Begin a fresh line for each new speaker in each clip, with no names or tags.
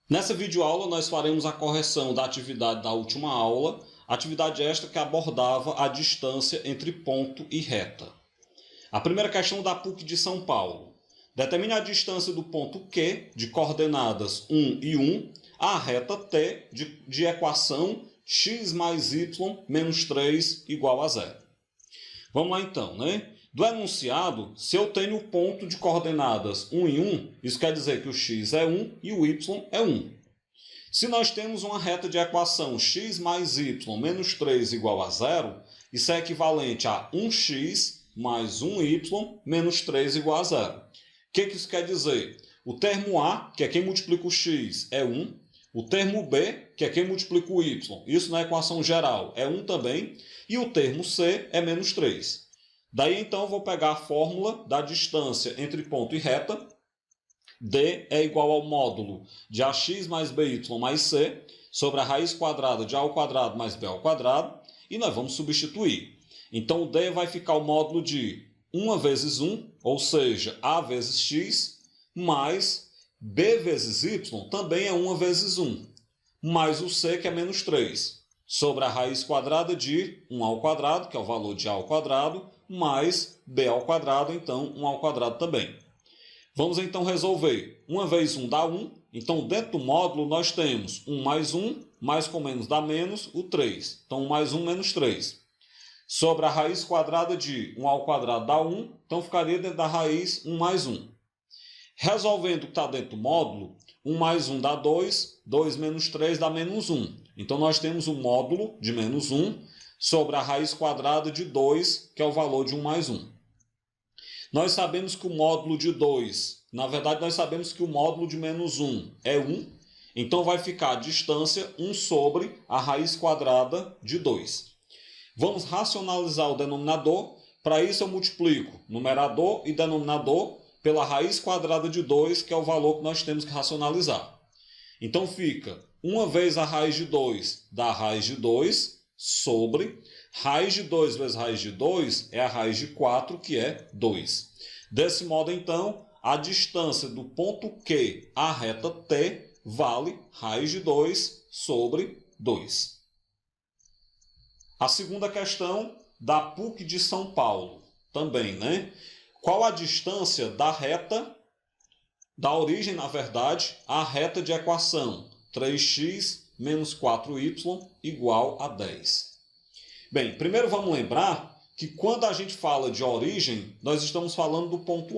Nessa videoaula nós faremos a correção da atividade da última aula, atividade esta que abordava a distância entre ponto e reta. A primeira questão da PUC de São Paulo. Determine a distância do ponto Q, de coordenadas 1 e 1, à reta T, de equação x mais y menos 3 igual a 0. Vamos lá então, né? Do enunciado, se eu tenho o ponto de coordenadas 1 e 1, isso quer dizer que o x é 1 e o y é 1. Se nós temos uma reta de equação x mais y menos 3 igual a 0, isso é equivalente a 1x mais 1y menos 3 igual a 0. O que isso quer dizer? O termo A, que é quem multiplica o x, é 1. O termo B, que é quem multiplica o y, isso na equação geral, é 1 também. E o termo C é menos 3. Daí, então, eu vou pegar a fórmula da distância entre ponto e reta. D é igual ao módulo de ax mais by mais c sobre a raiz quadrada de a ao quadrado mais b ao quadrado. E nós vamos substituir. Então, o D vai ficar o módulo de 1 vezes 1, ou seja, a vezes x, mais b vezes y, também é 1 vezes 1, mais o c, que é menos 3, sobre a raiz quadrada de 1 ao quadrado, que é o valor de a ao quadrado, mais b ao quadrado, então 1 ao quadrado também. Vamos então resolver. 1 vezes 1 dá 1, então dentro do módulo nós temos 1 mais com menos dá menos, o 3. Então 1 mais 1 menos 3. Sobre a raiz quadrada de 1 ao quadrado dá 1, então ficaria dentro da raiz 1 mais 1. Resolvendo o que está dentro do módulo, 1 mais 1 dá 2, 2 menos 3 dá menos 1. Então nós temos o módulo de menos 1 sobre a raiz quadrada de 2, que é o valor de 1 mais 1. Nós sabemos que o módulo de 2, na verdade nós sabemos que o módulo de menos 1 é 1, então vai ficar a distância 1 sobre a raiz quadrada de 2. Vamos racionalizar o denominador, para isso eu multiplico numerador e denominador pela raiz quadrada de 2, que é o valor que nós temos que racionalizar. Então fica 1 vezes a raiz de 2 dá a raiz de 2 sobre raiz de 2 vezes raiz de 2 é a raiz de 4, que é 2. Desse modo, então, a distância do ponto Q à reta T vale raiz de 2 sobre 2. A segunda questão da PUC de São Paulo, também, né? Qual a distância da reta, da origem, na verdade, à reta de equação 3x menos 4y igual a 10? Bem, primeiro vamos lembrar que quando a gente fala de origem, nós estamos falando do ponto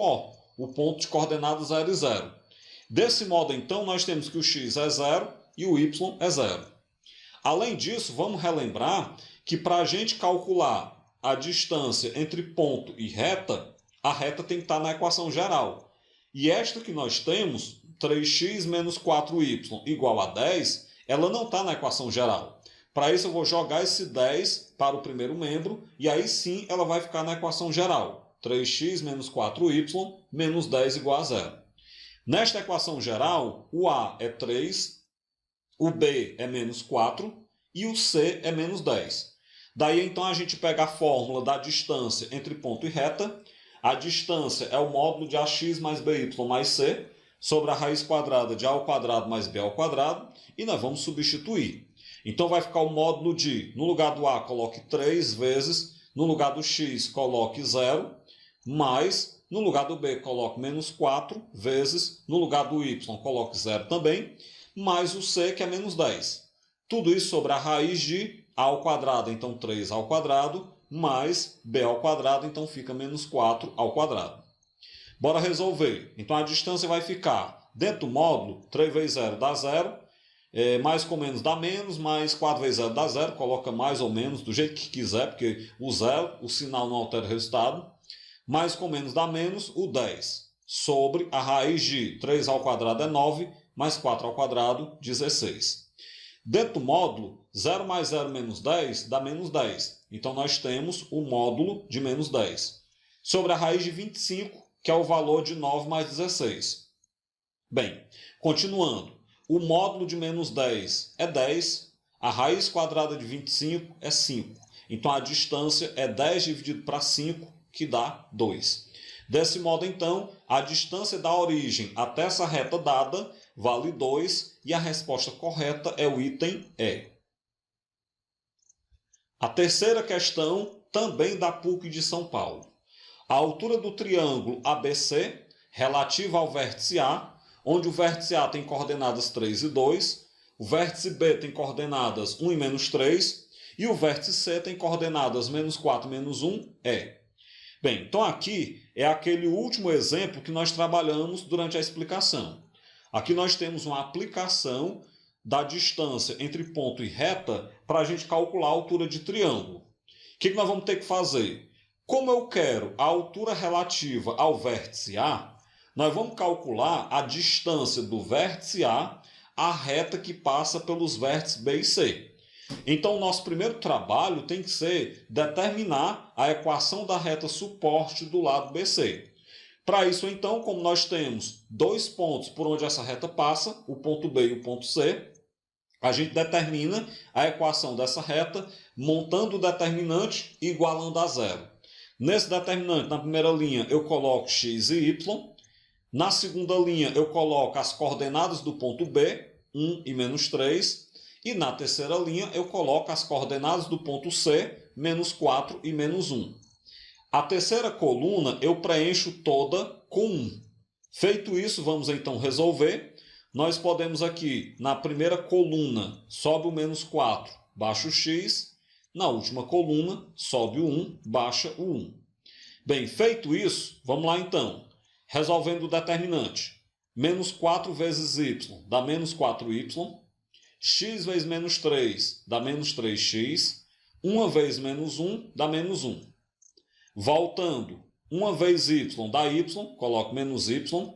O ponto de coordenadas 0 e 0. Desse modo, então, nós temos que o x é 0 e o y é 0. Além disso, vamos relembrar que para a gente calcular a distância entre ponto e reta, a reta tem que estar na equação geral. E esta que nós temos, 3x menos 4y igual a 10, ela não está na equação geral. Para isso eu vou jogar esse 10 para o primeiro membro e aí sim ela vai ficar na equação geral. 3x menos 4y menos 10 igual a 0. Nesta equação geral, o A é 3, o B é menos 4 e o C é menos 10. Daí então a gente pega a fórmula da distância entre ponto e reta. A distância é o módulo de ax mais by mais c sobre a raiz quadrada de a ao quadrado mais b ao quadrado e nós vamos substituir. Então vai ficar o módulo de, no lugar do A, coloque 3 vezes, no lugar do x, coloque 0, mais, no lugar do B, coloque menos 4 vezes, no lugar do y, coloque 0 também, mais o C, que é menos 10. Tudo isso sobre a raiz de A ao quadrado, então 3 ao quadrado, mais B ao quadrado, então fica menos 4 ao quadrado. Bora resolver. Então a distância vai ficar, dentro do módulo, 3 vezes 0 dá 0, mais com menos dá menos, mais 4 vezes 0 dá 0, coloca mais ou menos do jeito que quiser, porque o 0, o sinal não altera o resultado. Mais com menos dá menos, o 10, sobre a raiz de 3 ao quadrado é 9, mais 4 ao quadrado, 16. Dentro do módulo, 0 mais 0 menos 10 dá menos 10. Então nós temos o módulo de menos 10. Sobre a raiz de 25, que é o valor de 9 mais 16. Bem, continuando. O módulo de menos 10 é 10, a raiz quadrada de 25 é 5. Então a distância é 10 dividido para 5, que dá 2. Desse modo, então, a distância da origem até essa reta dada vale 2 e a resposta correta é o item E. A terceira questão, também da PUC de São Paulo. A altura do triângulo ABC, relativa ao vértice A, onde o vértice A tem coordenadas 3 e 2, o vértice B tem coordenadas 1 e menos 3, e o vértice C tem coordenadas menos 4 e menos 1, é. Bem, então aqui é aquele último exemplo que nós trabalhamos durante a explicação. Aqui nós temos uma aplicação da distância entre ponto e reta para a gente calcular a altura de triângulo. O que nós vamos ter que fazer? Como eu quero a altura relativa ao vértice A, nós vamos calcular a distância do vértice A à reta que passa pelos vértices B e C. Então, o nosso primeiro trabalho tem que ser determinar a equação da reta suporte do lado BC. Para isso, então, como nós temos dois pontos por onde essa reta passa, o ponto B e o ponto C, a gente determina a equação dessa reta montando o determinante e igualando a zero. Nesse determinante, na primeira linha, eu coloco x e y. Na segunda linha, eu coloco as coordenadas do ponto B, 1 e menos 3. E na terceira linha, eu coloco as coordenadas do ponto C, menos 4 e menos 1. A terceira coluna, eu preencho toda com 1. Feito isso, vamos então resolver. Nós podemos aqui, na primeira coluna, sobe o menos 4, baixa o x. Na última coluna, sobe o 1, baixa o 1. Bem, feito isso, vamos lá então. Resolvendo o determinante. Menos 4 vezes y dá menos 4y. X vezes menos 3 dá menos 3x. 1 vezes menos 1 dá menos 1. Voltando, 1 vezes y dá y, coloco menos y.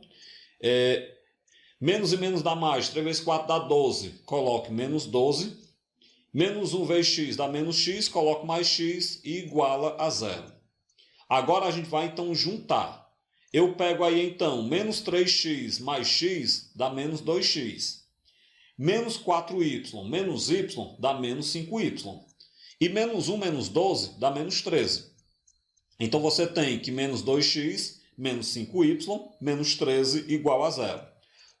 Menos e menos dá mais, 3 vezes 4 dá 12, coloco menos 12. Menos 1 vezes x dá menos x, coloco mais x e iguala a zero. Agora a gente vai então juntar. Eu pego aí então menos 3x mais x dá menos 2x. Menos 4y menos y dá menos 5y. E menos 1 menos 12 dá menos 13. Então você tem que menos 2x menos 5y menos 13 igual a zero.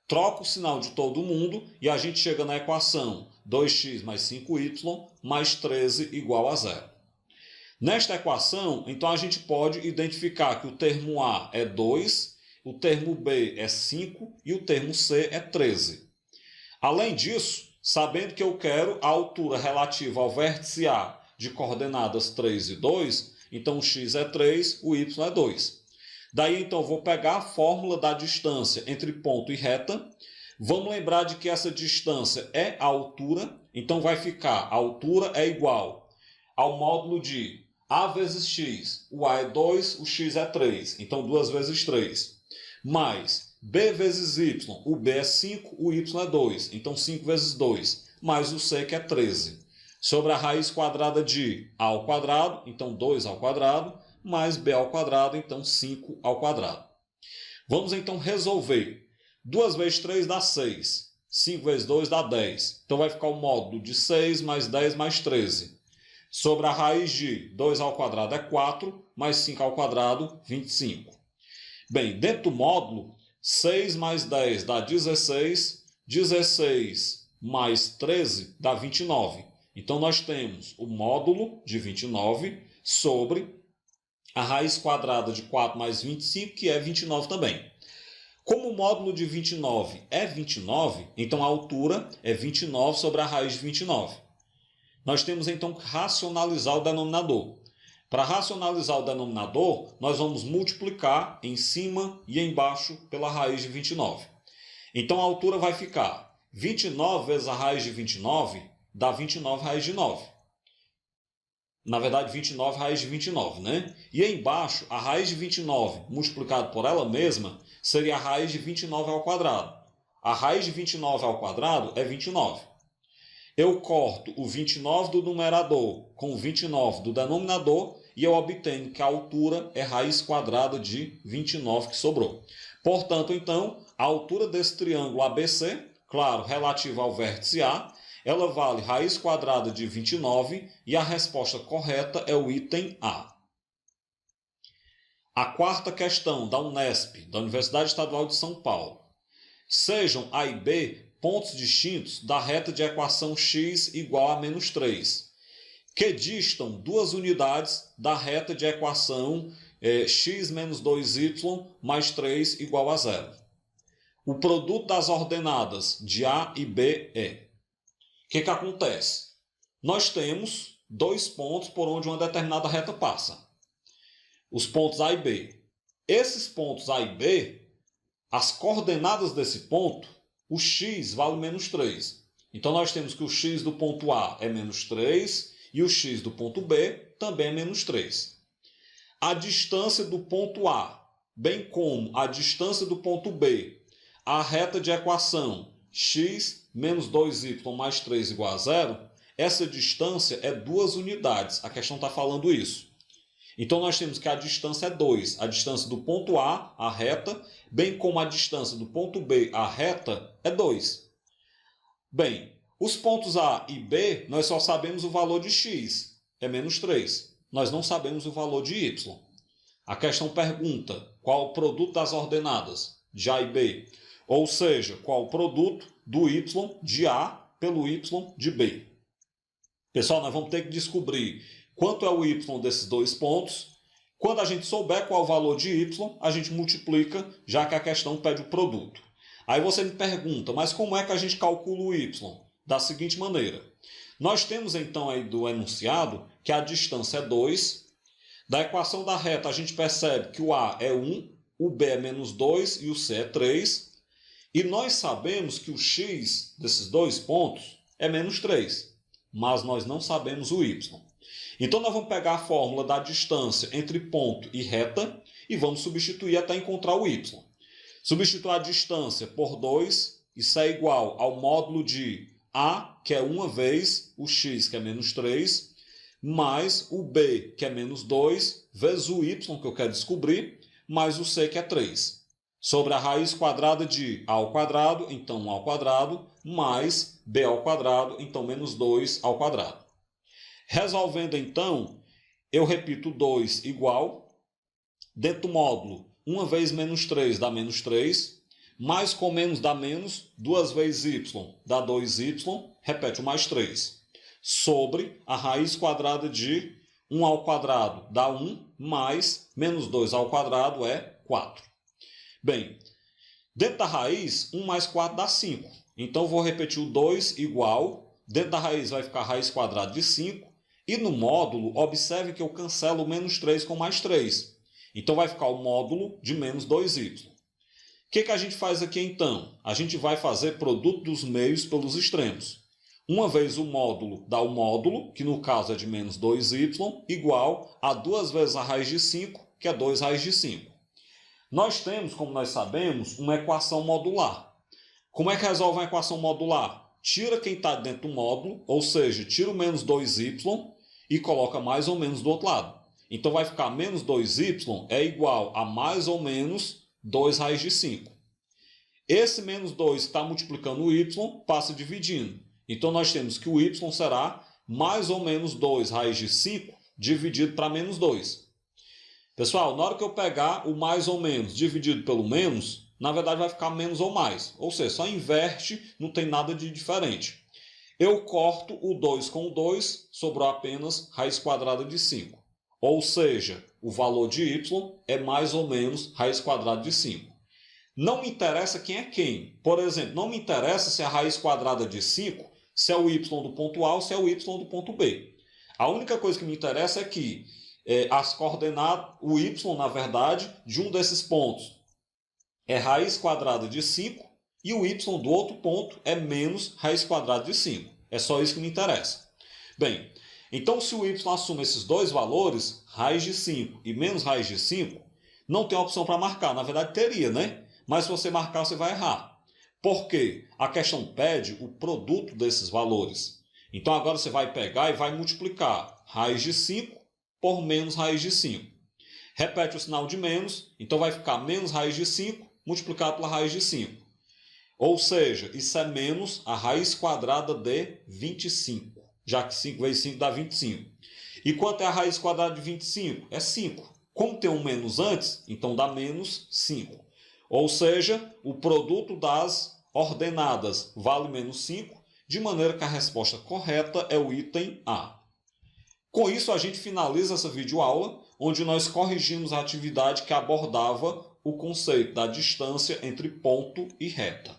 Troca o sinal de todo mundo e a gente chega na equação 2x mais 5y mais 13 igual a zero. Nesta equação, então a gente pode identificar que o termo A é 2, o termo B é 5 e o termo C é 13. Além disso, sabendo que eu quero a altura relativa ao vértice A de coordenadas 3 e 2, então o x é 3, o y é 2. Daí, então, eu vou pegar a fórmula da distância entre ponto e reta. Vamos lembrar de que essa distância é a altura. Então, vai ficar a altura é igual ao módulo de A vezes x. O A é 2, o x é 3. Então, 2 vezes 3. Mais B vezes y. O B é 5, o y é 2. Então, 5 vezes 2. Mais o C, que é 13. Sobre a raiz quadrada de A ao quadrado. Então, 2 ao quadrado. Mais b ao quadrado, então 5 ao quadrado. Vamos então resolver. 2 vezes 3 dá 6. 5 vezes 2 dá 10. Então vai ficar o módulo de 6 mais 10 mais 13. Sobre a raiz de 2 ao quadrado é 4, mais 5 ao quadrado, 25. Bem, dentro do módulo, 6 mais 10 dá 16. 16 mais 13 dá 29. Então nós temos o módulo de 29 sobre a raiz quadrada de 4 mais 25, que é 29 também. Como o módulo de 29 é 29, então a altura é 29 sobre a raiz de 29. Nós temos então que racionalizar o denominador. Para racionalizar o denominador, nós vamos multiplicar em cima e embaixo pela raiz de 29. Então a altura vai ficar 29 vezes a raiz de 29 dá 29 raiz de 9. Na verdade, 29 raiz de 29, né? E aí embaixo, a raiz de 29 multiplicado por ela mesma seria a raiz de 29 ao quadrado. A raiz de 29 ao quadrado é 29. Eu corto o 29 do numerador com o 29 do denominador e eu obtenho que a altura é raiz quadrada de 29 que sobrou. Portanto, então, a altura desse triângulo ABC, claro, relativa ao vértice A, ela vale raiz quadrada de 29 e a resposta correta é o item A. A quarta questão da Unesp, da Universidade Estadual de São Paulo. sejam A e B pontos distintos da reta de equação x igual a menos 3, que distam 2 unidades da reta de equação x menos 2y mais 3 igual a 0. O produto das ordenadas de A e B é... O que acontece? Nós temos 2 pontos por onde uma determinada reta passa. Os pontos A e B. Esses pontos A e B, as coordenadas desse ponto, o x vale menos 3. Então nós temos que o x do ponto A é menos 3 e o x do ponto B também é menos 3. A distância do ponto A, bem como a distância do ponto B, a reta de equação x menos 2y mais 3 igual a 0, essa distância é 2 unidades. A questão está falando isso. Então nós temos que a distância é 2. A distância do ponto A, a reta, bem como a distância do ponto B, a reta, é 2. Bem, os pontos A e B, nós só sabemos o valor de x, é menos 3. Nós não sabemos o valor de y. A questão pergunta qual o produto das ordenadas de A e B, ou seja, qual o produto do y de A pelo y de B. Pessoal, nós vamos ter que descobrir quanto é o y desses 2 pontos. Quando a gente souber qual é o valor de y, a gente multiplica, já que a questão pede o produto. Aí você me pergunta, mas como é que a gente calcula o y? Da seguinte maneira. Nós temos então aí do enunciado que a distância é 2. Da equação da reta a gente percebe que o A é 1, o B é menos 2 e o C é 3. E nós sabemos que o x desses 2 pontos é menos 3. Mas nós não sabemos o y. Então nós vamos pegar a fórmula da distância entre ponto e reta e vamos substituir até encontrar o y. Substituir a distância por 2, isso é igual ao módulo de A, que é 1 vezes o x, que é menos 3, mais o B, que é menos 2, vezes o y, que eu quero descobrir, mais o C, que é 3. Sobre a raiz quadrada de A ao quadrado, então 1 ao quadrado, mais B ao quadrado, então menos 2 ao quadrado. Resolvendo então, eu repito 2 igual, dentro do módulo, 1 vezes menos 3 dá menos 3, mais com menos dá menos, 2 vezes y dá 2y, repete o mais 3. Sobre a raiz quadrada de 1 ao quadrado dá 1, mais menos 2 ao quadrado é 4. Bem, dentro da raiz, 1 mais 4 dá 5. Então, vou repetir o 2 igual. Dentro da raiz vai ficar a raiz quadrada de 5. E no módulo, observe que eu cancelo o menos 3 com mais 3. Então, vai ficar o módulo de menos 2y. O que a gente faz aqui, então? A gente vai fazer produto dos meios pelos extremos. Uma vez o módulo dá o módulo, que no caso é de menos 2y, igual a 2 vezes a raiz de 5, que é 2 raiz de 5. Nós temos, como nós sabemos, uma equação modular. Como é que resolve uma equação modular? Tira quem está dentro do módulo, ou seja, tira o menos 2y e coloca mais ou menos do outro lado. Então vai ficar menos 2y é igual a mais ou menos 2 raiz de 5. Esse menos 2 que está multiplicando o y passa dividindo. Então nós temos que o y será mais ou menos 2 raiz de 5 dividido para menos 2. Pessoal, na hora que eu pegar o mais ou menos dividido pelo menos, na verdade vai ficar menos ou mais. Ou seja, só inverte, não tem nada de diferente. Eu corto o 2 com o 2, sobrou apenas raiz quadrada de 5. Ou seja, o valor de y é mais ou menos raiz quadrada de 5. Não me interessa quem é quem. Por exemplo, não me interessa se é a raiz quadrada de 5, se é o y do ponto A ou se é o y do ponto B. A única coisa que me interessa é que as coordenadas, o y, na verdade, de um desses pontos é raiz quadrada de 5 e o y do outro ponto é menos raiz quadrada de 5. É só isso que me interessa. Bem, então se o y assume esses dois valores, raiz de 5 e menos raiz de 5, não tem opção para marcar. Na verdade teria, né? Mas se você marcar, você vai errar. Por quê? A questão pede o produto desses valores. Então agora você vai pegar e vai multiplicar raiz de 5 por menos raiz de 5. Repete o sinal de menos, então vai ficar menos raiz de 5 multiplicado pela raiz de 5. Ou seja, isso é menos a raiz quadrada de 25, já que 5 vezes 5 dá 25. E quanto é a raiz quadrada de 25? É 5. Como tem um menos antes, então dá menos 5. Ou seja, o produto das ordenadas vale menos 5, de maneira que a resposta correta é o item A. Com isso, a gente finaliza essa videoaula, onde nós corrigimos a atividade que abordava o conceito da distância entre ponto e reta.